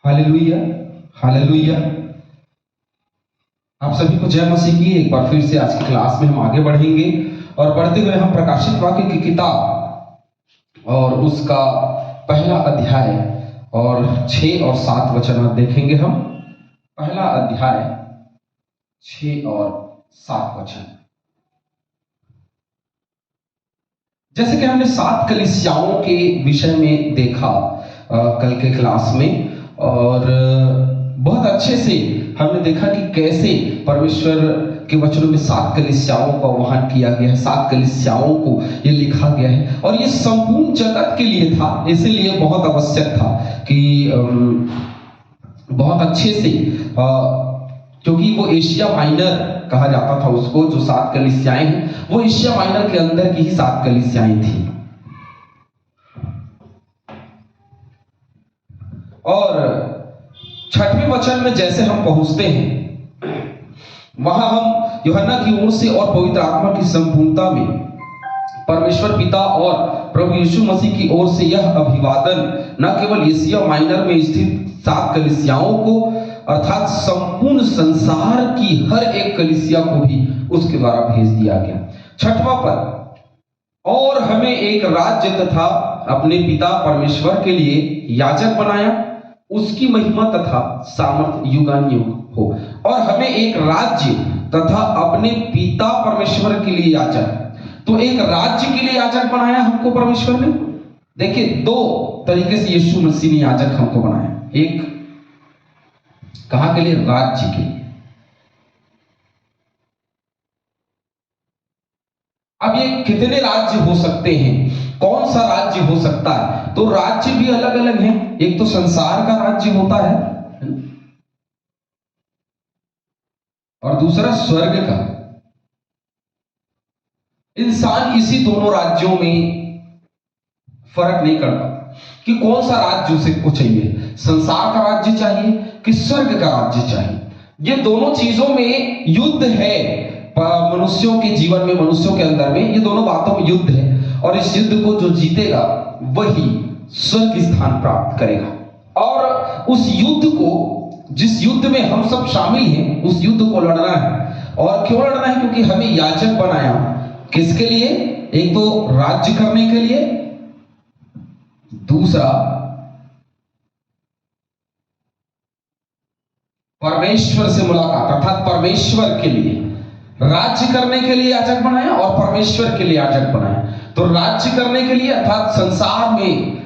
Hallelujah, hallelujah. आप सभी को जय मसीह की। एक बार फिर से आज की क्लास में हम आगे बढ़ेंगे और बढ़ते हुए हम प्रकाशित वाक्य की किताब और उसका पहला अध्याय और 6 और 7 वचन देखेंगे। हम पहला अध्याय 6 और 7 वचन। जैसे कि हमने 7 कलीसियाओं के विषय में देखा कल के क्लास में, और बहुत अच्छे से हमने देखा कि कैसे परमेश्वर के वचनों में 7 कलीसियाओं का आह्वान किया गया है, 7 कलीसियाओं को ये लिखा गया है और ये संपूर्ण जगत के लिए था। इसीलिए बहुत आवश्यक था कि बहुत अच्छे से, क्योंकि वो एशिया माइनर कहा जाता था उसको, जो 7 कलीसियाएं हैं वो एशिया माइनर के अंदर की ही 7 कलीसियाएं थी। और 6वें वचन में जैसे हम पहुंचते हैं, वहां हम यूहन्ना की ओर से और पवित्र आत्मा की संपूर्णता में परमेश्वर पिता और प्रभु यीशु मसीह की ओर से यह अभिवादन न केवल एशिया माइनर में स्थित 7 कलीसियाओं को, अर्थात संपूर्ण संसार की हर एक कलीसिया को भी उसके द्वारा भेज दिया गया। 6वां पद, और हमें एक राज्य तथा अपने पिता परमेश्वर के लिए याजक बनाया, उसकी महिमा तथा सामर्थ युगानुयुग हो। और हमें एक राज्य तथा अपने पिता परमेश्वर के लिए याजक, तो एक राज्य के लिए याजक बनाया हमको परमेश्वर ने। देखिए, 2 तरीके से यीशु मसीह ने याजक हमको बनाया। एक कहां के लिए? राज्य के लिए। अब ये कितने राज्य हो सकते हैं, कौन सा राज्य हो सकता है? तो राज्य भी अलग अलग हैं। एक तो संसार का राज्य होता है और दूसरा स्वर्ग का। इंसान इसी दोनों राज्यों में फर्क नहीं करता कि कौन सा राज्य उसे को चाहिए, संसार का राज्य चाहिए कि स्वर्ग का राज्य चाहिए। ये दोनों चीजों में युद्ध है। मनुष्यों के जीवन में, मनुष्यों के अंदर में ये दोनों बातों में युद्ध है, और इस युद्ध को जो जीतेगा वही स्वर्ग स्थान प्राप्त करेगा। और उस युद्ध को, जिस युद्ध में हम सब शामिल हैं, उस युद्ध को लड़ना है। और क्यों लड़ना है? क्योंकि हमें याजक बनाया। किसके लिए? एक तो राज्य करने के लिए, दूसरा परमेश्वर से मुलाकात, अर्थात परमेश्वर के लिए राज्य करने के लिए याजक बनाया और परमेश्वर के लिए याजक बनाया। तो राज्य करने के लिए अर्थात संसार में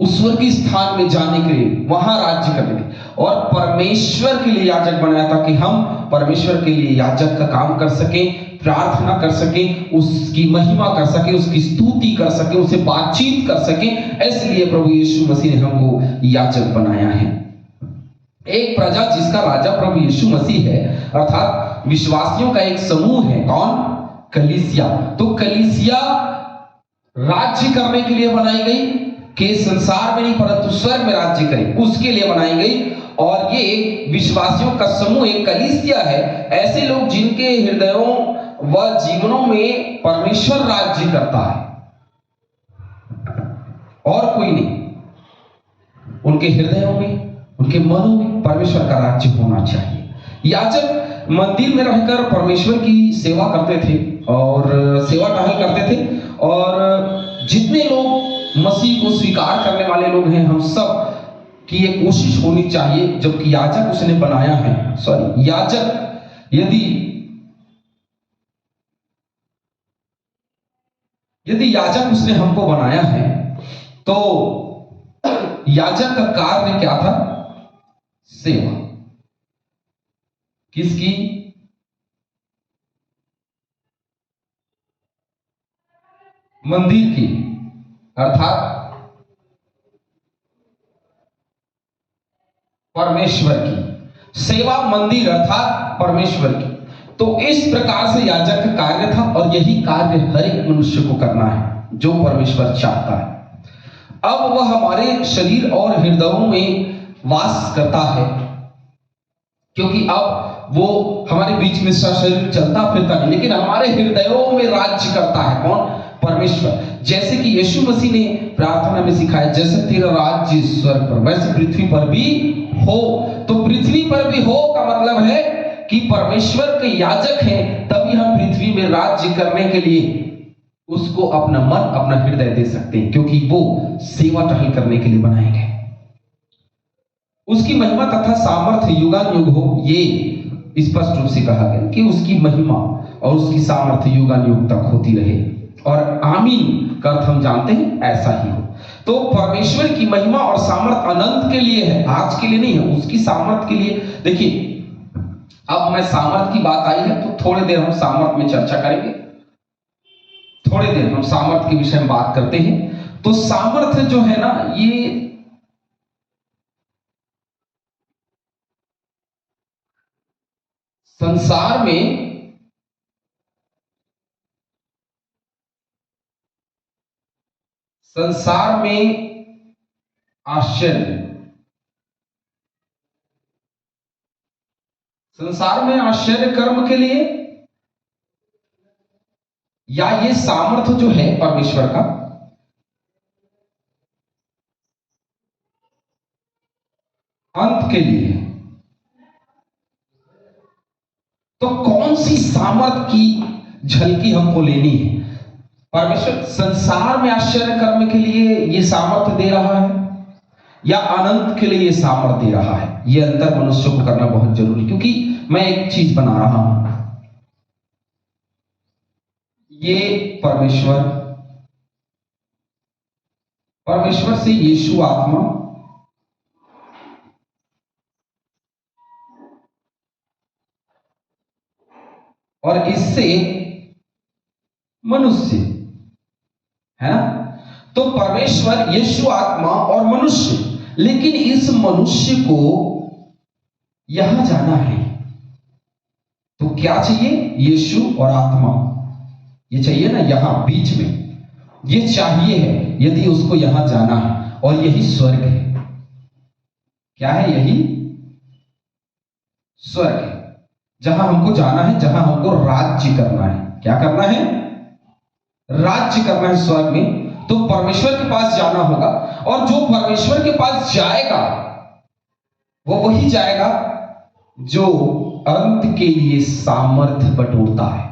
उस स्वर्गीय स्थान में जाने के लिए, वहां राज्य करने के लिए, और परमेश्वर के लिए याजक बनाया ताकि हम परमेश्वर के लिए याजक का काम कर सकें, प्रार्थना कर सकें, उसकी महिमा कर सकें, उसकी स्तुति कर सकें, उससे बातचीत कर सकें। इसलिए प्रभु यीशु मसीह ने हमको याजक बनाया है। एक प्रजा जिसका राजा प्रभु यीशु मसीह है, अर्थात विश्वासियों का एक समूह है। कौन? कलीसिया। तो कलीसिया राज्य करने के लिए बनाई गई, कि संसार में नहीं परंतु स्वर्ग में राज्य करे, उसके लिए बनाई गई। और ये विश्वासियों का समूह एक कलीसिया है, ऐसे लोग जिनके हृदयों व जीवनों में परमेश्वर राज्य करता है और कोई नहीं। उनके हृदयों में, उनके मनों में परमेश्वर का राज्य होना चाहिए। याजक मंदिर में रहकर परमेश्वर की सेवा करते थे और सेवा टहल करते थे, और जितने लोग मसीह को स्वीकार करने वाले लोग हैं, हम सब की ये कोशिश होनी चाहिए, जबकि याजक उसने बनाया है, याजक यदि याजक उसने हमको बनाया है, तो याजक का कार्य क्या था? सेवा। किसकी? मंदिर की, अर्थात परमेश्वर की सेवा। मंदिर अर्थात परमेश्वर की। तो इस प्रकार से याजक का कार्य था, और यही कार्य हर एक मनुष्य को करना है जो परमेश्वर चाहता है। अब वह हमारे शरीर और हृदयों में वास करता है, क्योंकि अब वो हमारे बीच में शरीर चलता फिरता नहीं, लेकिन हमारे हृदयों में राज्य करता है। कौन? परमेश्वर, जैसे कि यीशु मसीह ने प्रार्थना में सिखाया, जैसे तेरा राज्य स्वर्ग पर वैसे पृथ्वी पर भी हो। तो पृथ्वी पर भी हो का मतलब है कि परमेश्वर के याजक हैं, तभी हम पृथ्वी में राज्य करने के लिए उसको अपना मन, अपना हृदय दे सकते हैं, क्योंकि वो सेवा टहल करने के लिए बनाए गए। उसकी महिमा तथा सामर्थ्य युगानुयुग हो, ये स्पष्ट रूप से कहा गया कि उसकी महिमा और उसकी सामर्थ्य युगानुयुग तक होती रहे। और आमीन का अर्थ हम जानते हैं, ऐसा ही हो। तो परमेश्वर की महिमा और सामर्थ्य अनंत के लिए है, आज के लिए नहीं है, उसकी सामर्थ्य के लिए। देखिए, अब मैं सामर्थ्य की बात आई है तो थोड़ी देर हम सामर्थ्य में चर्चा करेंगे, थोड़ी देर हम सामर्थ्य के विषय में बात करते हैं। तो सामर्थ्य जो है ना, ये संसार में आश्चर्य, संसार में आश्चर्य कर्म के लिए, या ये सामर्थ्य जो है परमेश्वर का, अंत के लिए। तो कौन सी सामर्थ्य की झलकी हमको लेनी है? परमेश्वर संसार में आश्चर्य कर्म के लिए ये सामर्थ्य दे रहा है, या अनंत के लिए ये सामर्थ्य दे रहा है? ये अंतर मनुष्य को करना बहुत जरूरी, क्योंकि मैं एक चीज बना रहा हूं, ये परमेश्वर से यीशु आत्मा और इससे मनुष्य, है ना? तो परमेश्वर, यीशु आत्मा और मनुष्य, लेकिन इस मनुष्य को यहां जाना है, तो क्या चाहिए? यीशु और आत्मा, ये चाहिए ना, यहां बीच में ये चाहिए है, यदि उसको यहां जाना है। और यही स्वर्ग है। क्या है? यही स्वर्ग है, जहां हमको जाना है, जहां हमको राज्य करना है। क्या करना है? राज्य करना है स्वर्ग में। तो परमेश्वर के पास जाना होगा, और जो परमेश्वर के पास जाएगा वो वही जाएगा जो अंत के लिए सामर्थ्य बटोरता है,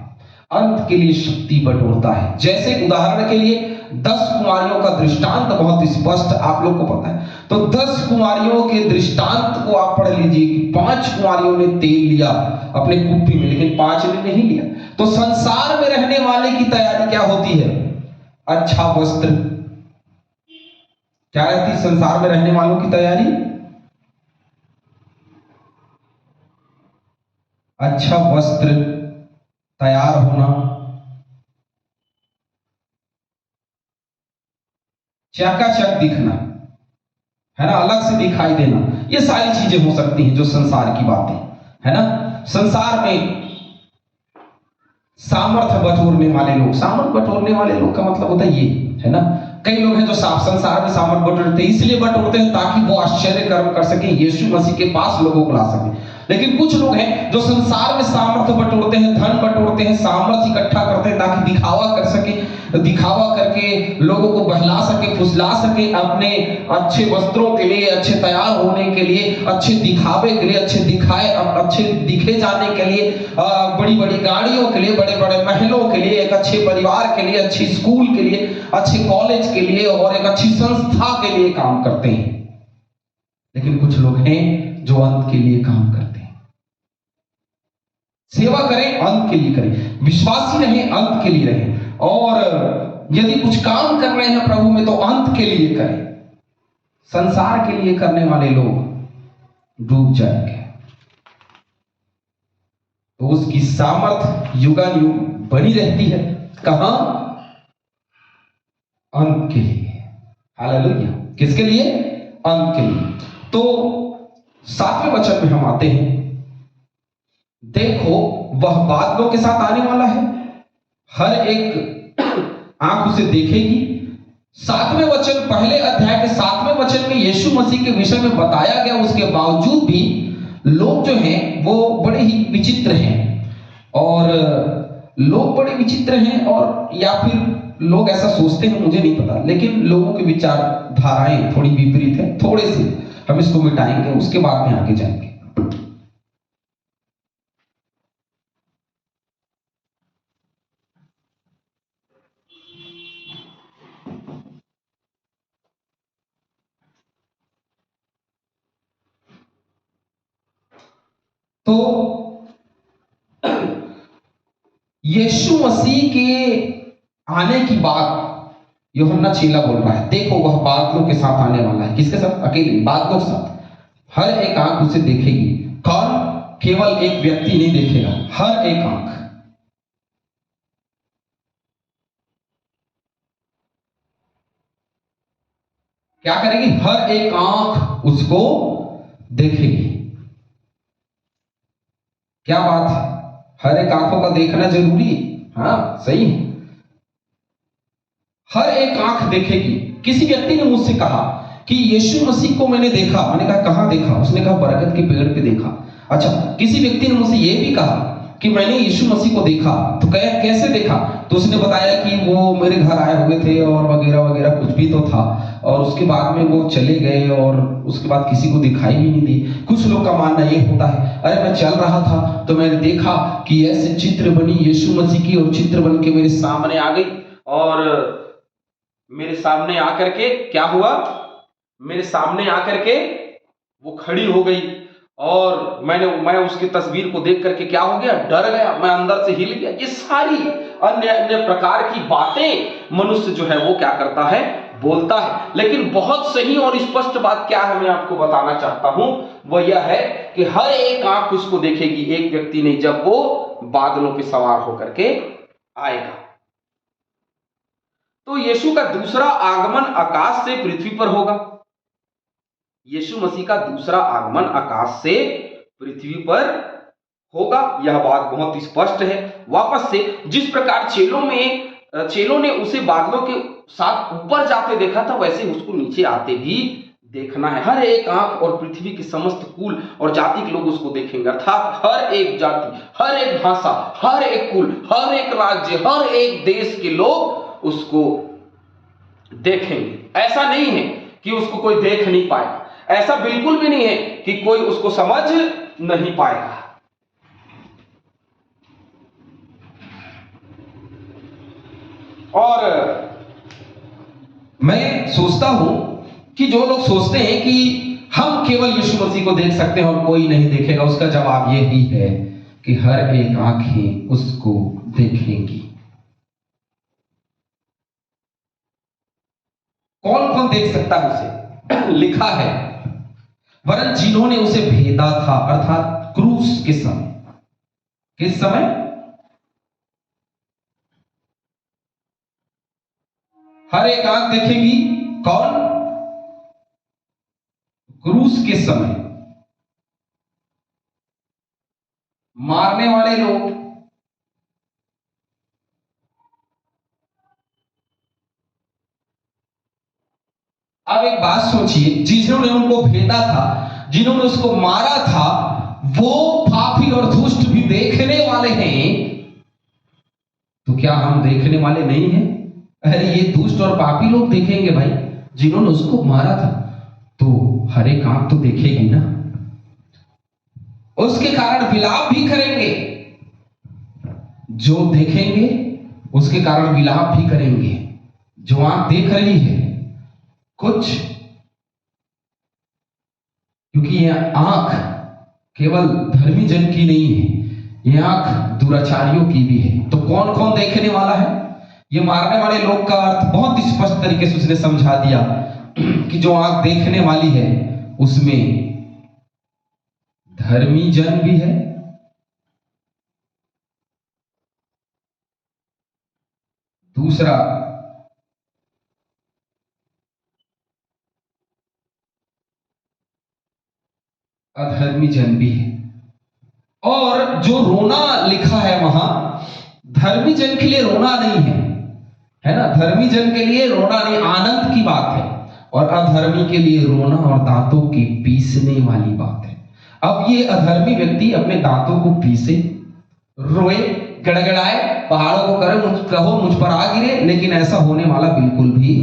अंत के लिए शक्ति बटोरता है। जैसे उदाहरण के लिए 10 कुंवारियों का दृष्टांत बहुत स्पष्ट आप लोग को पता है। तो 10 कुंवारियों के दृष्टांत को आप पढ़ लीजिए कि 5 कुंवारियों ने तेल लिया अपने कुप्पी में, लेकिन 5 ने नहीं लिया। तो संसार में रहने वाले की तैयारी क्या होती है? अच्छा वस्त्र। क्या रहती है संसार में रहने वालों की तैयारी? अच्छा वस्त्र, तैयार होना, चकाचक दिखना, है ना, अलग से दिखाई देना। ये सारी चीजें हो सकती हैं जो संसार की बातें, है ना। संसार में सामर्थ्य बटोरने वाले लोग, सामर्थ्य बटोरने वाले लोग का मतलब होता है ये, है ना। कई लोग हैं जो संसार में सामर्थ्य बटोरते हैं, इसलिए बटोरते हैं ताकि वो आश्चर्य कर्म कर सके, यीशु मसीह के पास लोगों को ला सके। लेकिन कुछ लोग हैं जो संसार में सामर्थ्य बटोरते हैं, धन बटोरते हैं, सामर्थ्य इकट्ठा करते हैं ताकि दिखावा कर सके, दिखावा करके लोगों को बहला सके, फुसला सके, अपने अच्छे वस्त्रों के लिए, अच्छे तैयार होने के लिए, अच्छे दिखावे के लिए, अच्छे दिखे जाने के लिए, बड़ी बड़ी गाड़ियों के लिए, बड़े बड़े महलों के लिए, एक अच्छे परिवार के लिए, अच्छी स्कूल के लिए, अच्छे कॉलेज के लिए और एक अच्छी संस्था के लिए काम करते हैं। लेकिन कुछ लोग हैं जो अंत के लिए काम करते हैं। सेवा करें, अंत के लिए करें, विश्वासी रहें, अंत के लिए रहें, और यदि कुछ काम कर रहे हैं प्रभु में तो अंत के लिए करें। संसार के लिए करने वाले लोग डूब जाएंगे। तो उसकी सामर्थ युगानुयुग बनी रहती है। कहां? अंत के लिए। हालेलुया। किसके लिए? अंत के लिए। तो 7वें वचन में हम आते हैं। देखो, वह बादलों के साथ आने वाला है, हर एक आंख उसे देखेगी। 7वें वचन, पहले अध्याय के 7वें वचन में यीशु मसीह के विषय में बताया गया, उसके बावजूद भी लोग जो हैं वो बड़े ही विचित्र हैं, और लोग बड़े विचित्र हैं, और या फिर लोग ऐसा सोचते हैं मुझे नहीं पता, लेकिन लोगों की विचारधाराएं थोड़ी विपरीत है। थोड़े से हम इसको मिटाएंगे, उसके बाद में आगे जाएंगे। तो यीशु मसीह के आने की बात यूहन्ना चेला बोल रहा है। देखो वह बादलों के साथ आने वाला है। किसके साथ? अकेले, बादलों के साथ। हर एक आंख उसे देखेगी। कौन? केवल एक व्यक्ति नहीं देखेगा, हर एक आंख। क्या करेगी? हर एक आंख उसको देखेगी। क्या बात है, हर एक आंखों का देखना जरूरी है। हाँ, सही है, हर एक आंख देखेगी। किसी व्यक्ति ने मुझसे कहा कि यीशु मसीह को मैंने देखा। मैंने कहा कहां देखा? उसने कहा बरगद के पेड़ पे देखा। अच्छा, किसी व्यक्ति ने मुझसे यह भी कहा कि मैंने यीशु मसीह को देखा। तो कैसे देखा? तो उसने बताया कि वो मेरे घर आए हुए थे और वगैरह वगैरह कुछ भी तो था, और उसके बाद में वो चले गए और उसके बाद किसी को दिखाई भी नहीं दी। कुछ लोग का मानना ये होता है, अरे मैं चल रहा था तो मैंने देखा कि ऐसे चित्र बनी यीशु मसीह की, और चित्र बन के मेरे सामने आ गई, और मेरे सामने आकर के क्या हुआ? मेरे सामने आकर के वो खड़ी हो गई, और मैं उसकी तस्वीर को देख करके क्या हो गया? डर गया, मैं अंदर से हिल गया। ये सारी अन्य अन्य प्रकार की बातें मनुष्य जो है वो क्या करता है? बोलता है। लेकिन बहुत सही और स्पष्ट बात क्या है मैं आपको बताना चाहता हूं, वह यह है कि हर एक आंख उसको देखेगी, एक व्यक्ति नहीं, जब वो बादलों पे सवार होकर के आएगा। तो यीशु का दूसरा आगमन आकाश से पृथ्वी पर होगा। यीशु मसीह का दूसरा आगमन आकाश से पृथ्वी पर होगा, यह बात बहुत स्पष्ट है। वापस से जिस प्रकार चेलों ने उसे बादलों के साथ ऊपर जाते देखा था, वैसे उसको नीचे आते भी देखना है। हर एक आंख और पृथ्वी के समस्त कुल और जाति के लोग उसको देखेंगे। अर्थात हर एक जाति, हर एक भाषा, हर एक कुल, हर एक राज्य, हर एक देश के लोग उसको देखेंगे। ऐसा नहीं है कि उसको कोई देख नहीं पाएगा, ऐसा बिल्कुल भी नहीं है कि कोई उसको समझ नहीं पाएगा। और मैं सोचता हूं कि जो लोग सोचते हैं कि हम केवल यीशु मसीह को देख सकते हैं और कोई नहीं देखेगा, उसका जवाब यह ही है कि हर एक आंखें उसको देखेंगी। कौन कौन देख सकता है उसे? लिखा है, वरन जिन्होंने उसे भेदा था, अर्थात क्रूस के समय। किस समय? हर एक आंख देखेगी। कौन? क्रूस के समय। मारने वाले लोग, अब एक बात सोचिए, जिन्होंने उनको भेदा था, जिन्होंने उसको मारा था, वो पापी और दुष्ट भी देखने वाले हैं, तो क्या हम देखने वाले नहीं हैं? अरे ये दुष्ट और पापी लोग देखेंगे भाई, जिन्होंने उसको मारा था, तो हर एक आंख तो देखेगी ना, उसके कारण विलाप भी करेंगे। जो देखेंगे उसके कारण विलाप भी करेंगे। जो आंख देख रही है कुछ, क्योंकि यह आंख केवल धर्मी जन की नहीं है, यह आंख दुराचारियों की भी है। तो कौन कौन देखने वाला है? ये मारने वाले लोग का अर्थ बहुत स्पष्ट तरीके से उसने समझा दिया कि जो आंख देखने वाली है उसमें धर्मी जन भी है, दूसरा अधर्मी जन भी है। और जो रोना लिखा है वहां, धर्मी जन के लिए रोना नहीं है ना? धर्मी जन के लिए रोना नहीं, आनंद की बात है, और अधर्मी के लिए रोना और दांतों के पीसने वाली बात है। अब ये अधर्मी व्यक्ति अपने दांतों को पीसे, रोए, गड़गड़ाए, पहाड़ों को कहो मुझ पर आ गिरे, लेकिन ऐसा होने वाला बिल्कुल भी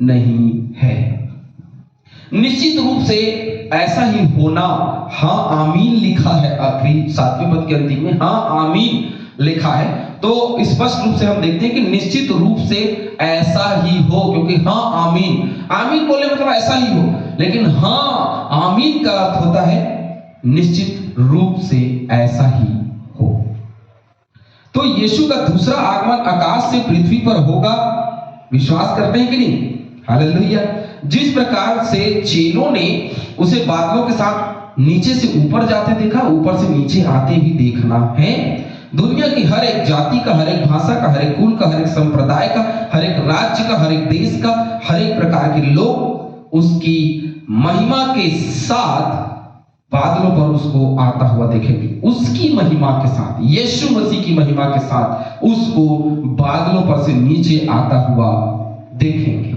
नहीं है। निश्चित रूप से ऐसा ही होना, हाँ आमीन लिखा है आखिरी 7वें पद के अंतिम में, हाँ आमीन लिखा है। तो स्पष्ट रूप से हम देखते हैं कि निश्चित रूप से ऐसा ही हो, क्योंकि हाँ आमीन, आमीन बोले मतलब ऐसा ही हो, लेकिन हाँ आमीन का अर्थ होता है निश्चित रूप से ऐसा ही हो। तो यीशु का दूसरा आगमन आकाश से पृथ्वी पर होगा, विश्वास करते हैं कि नहीं? हालेलुया। जिस प्रकार से चेलों ने उसे बादलों के साथ नीचे से ऊपर जाते देखा, ऊपर से नीचे आते भी देखना है। दुनिया की हर एक जाति का, हर एक भाषा का, हर एक कुल का, हर एक संप्रदाय का, हर एक राज्य का, हर एक देश का, हर एक प्रकार के लोग उसकी महिमा के साथ बादलों पर उसको आता हुआ देखेंगे। उसकी महिमा के साथ, यीशु मसीह की महिमा के साथ उसको बादलों पर से नीचे आता हुआ देखेंगे।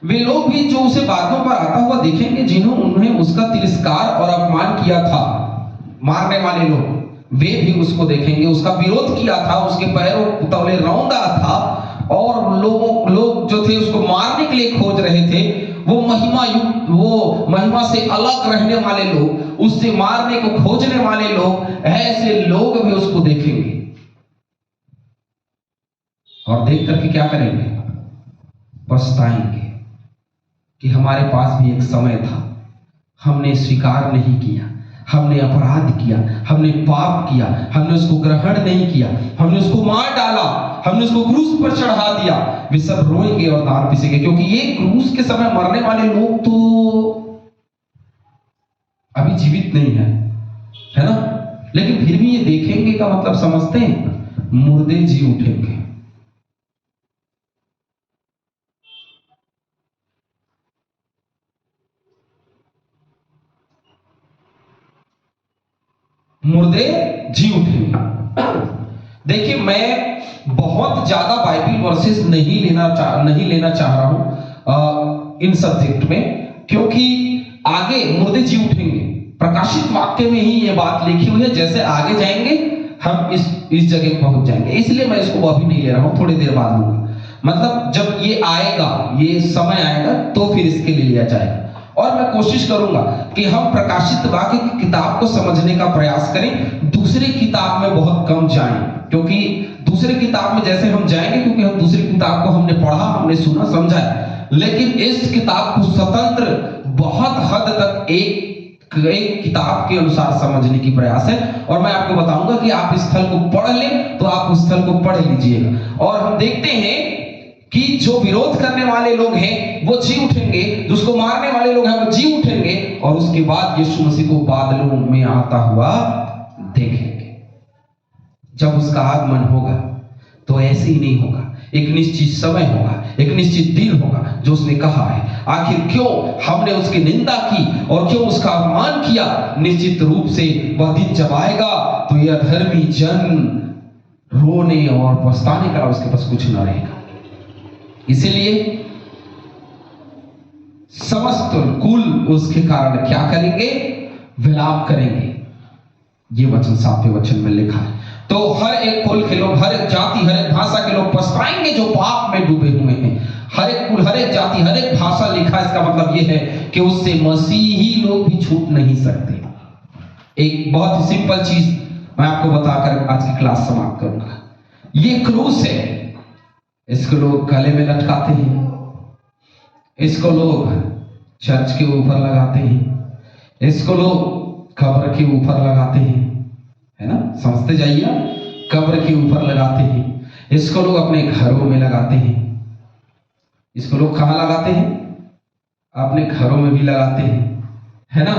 वे लोग भी जो उसे बादलों पर आता हुआ देखेंगे, जिन्होंने उसका तिरस्कार और अपमान किया था, मारने वाले लोग, वे भी उसको देखेंगे। उसका विरोध किया था, उसके पैरों तले रौंदा था, और लोग जो थे उसको मारने के लिए खोज रहे थे, वो महिमा से अलग रहने वाले लोग, उससे मारने को खोजने वाले लोग, ऐसे लोग भी उसको देखेंगे और देख करके क्या करेंगे? पछताएंगे कि हमारे पास भी एक समय था, हमने स्वीकार नहीं किया, हमने अपराध किया, हमने पाप किया, हमने उसको ग्रहण नहीं किया, हमने उसको मार डाला, हमने उसको क्रूस पर चढ़ा दिया। वे सब रोएंगे और दांत पिसेंगे, क्योंकि ये क्रूस के समय मरने वाले लोग तो अभी जीवित नहीं है ना? लेकिन फिर भी ये देखेंगे का मतलब समझते हैं? मुर्दे जी उठेंगे। मुर्दे जी उठेंगे। देखिए, मैं बहुत ज्यादा बाइबल वर्सेस नहीं लेना चाह रहा हूं इन सब्जेक्ट में, क्योंकि आगे मुर्दे जी उठेंगे, प्रकाशित वाक्य में ही ये बात लिखी हुई है। जैसे आगे जाएंगे हम इस जगह पहुंच जाएंगे, इसलिए मैं इसको अभी नहीं ले रहा हूं, थोड़ी देर बाद लूंगा। मतलब जब ये आएगा, ये समय आएगा, तो फिर इसके लिए लिया जाएगा। और मैं कोशिश करूंगा कि हम प्रकाशित वाक्य की किताब को समझने का प्रयास करें, दूसरी किताब में बहुत कम जाएं, क्योंकि दूसरी किताब में जैसे हम जाएंगे, क्योंकि हम दूसरी किताब को हमने पढ़ा, हमने सुना, समझा है, लेकिन इस किताब को स्वतंत्र बहुत हद तक एक किताब के अनुसार समझने की प्रयास है। और मैं आपको बताऊंगा कि आप इस स्थल को पढ़ लें तो आप उस स्थल को पढ़ लीजिएगा। और हम देखते हैं कि जो विरोध करने वाले लोग हैं वो जी उठेंगे, जिसको मारने वाले लोग हैं वो जी उठेंगे, और उसके बाद यीशु मसीह को बादलों में आता हुआ देखेंगे। जब उसका आगमन होगा तो ऐसे ही नहीं होगा, एक निश्चित समय होगा, एक निश्चित दिन होगा जो उसने कहा है। आखिर क्यों हमने उसकी निंदा की और क्यों उसका अपमान किया? निश्चित रूप से वह दिन जब आएगा तो यह अधर्मी जन रोने और पछताने का उसके पास कुछ न रहेगा। इसीलिए समस्त कुल उसके कारण क्या करेंगे? विलाप करेंगे। ये वचन 7वें वचन में लिखा है। तो हर एक कुल के लोग, हर एक जाति, हर एक भाषा के लोग पछताएंगे जो पाप में डूबे हुए हैं। हर एक कुल, हर एक जाति, हर एक भाषा लिखा, इसका मतलब यह है कि उससे मसीही लोग भी छूट नहीं सकते। एक बहुत ही सिंपल चीज मैं आपको बताकर आज की क्लास समाप्त करूंगा। ये क्रूस है, इसको लोग गले में लटकाते हैं, इसको लोग चर्च के ऊपर लगाते हैं, इसको लोग कब्र के ऊपर लगाते हैं, है ना? समझते जाइए, कब्र के ऊपर लगाते हैं, इसको लोग अपने घरों में लगाते हैं, इसको लोग कहां लगाते हैं? अपने घरों में भी लगाते हैं, है ना?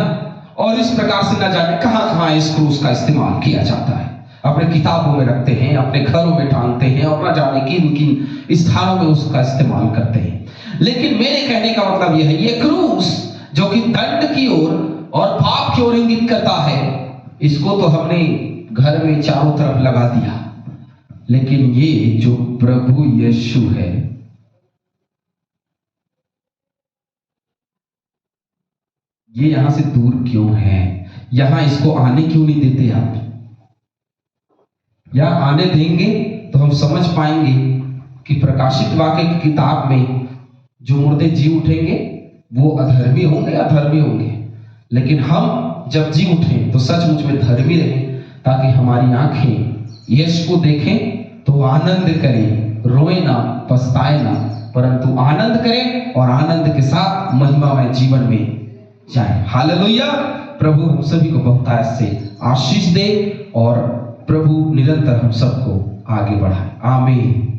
और इस प्रकार से न जाने कहां कहां इस क्रूस का इस्तेमाल किया जाता है। अपने किताबों में रखते हैं, अपने घरों में टांगते हैं, और न जाने किन किन स्थानों में उसका इस्तेमाल करते हैं। लेकिन मेरे कहने का मतलब यह है, ये क्रूस जो कि दंड की ओर और पाप की ओर इंगित करता है, इसको तो हमने घर में चारों तरफ लगा दिया, लेकिन ये जो प्रभु यीशु है, ये यहां से दूर क्यों है? यहां इसको आने क्यों नहीं देते आप? या आने देंगे तो हम समझ पाएंगे कि प्रकाशित वाक्य की किताब में जो मुर्दे जी उठेंगे वो अधर्मी होंगे या धर्मी होंगे, लेकिन हम जब जी उठें तो सचमुच में धर्मी रहें, ताकि हमारी आंखें यीशु को देखें तो आनंद करें, रोए ना, पछताए ना, परंतु आनंद करें और आनंद के साथ महिमामय जीवन में जाएं। हालेलुया। प्रभु हम सभी को बहुतायत से आशीष दे और प्रभु निरंतर हम सबको आगे बढ़ाए। आमीन।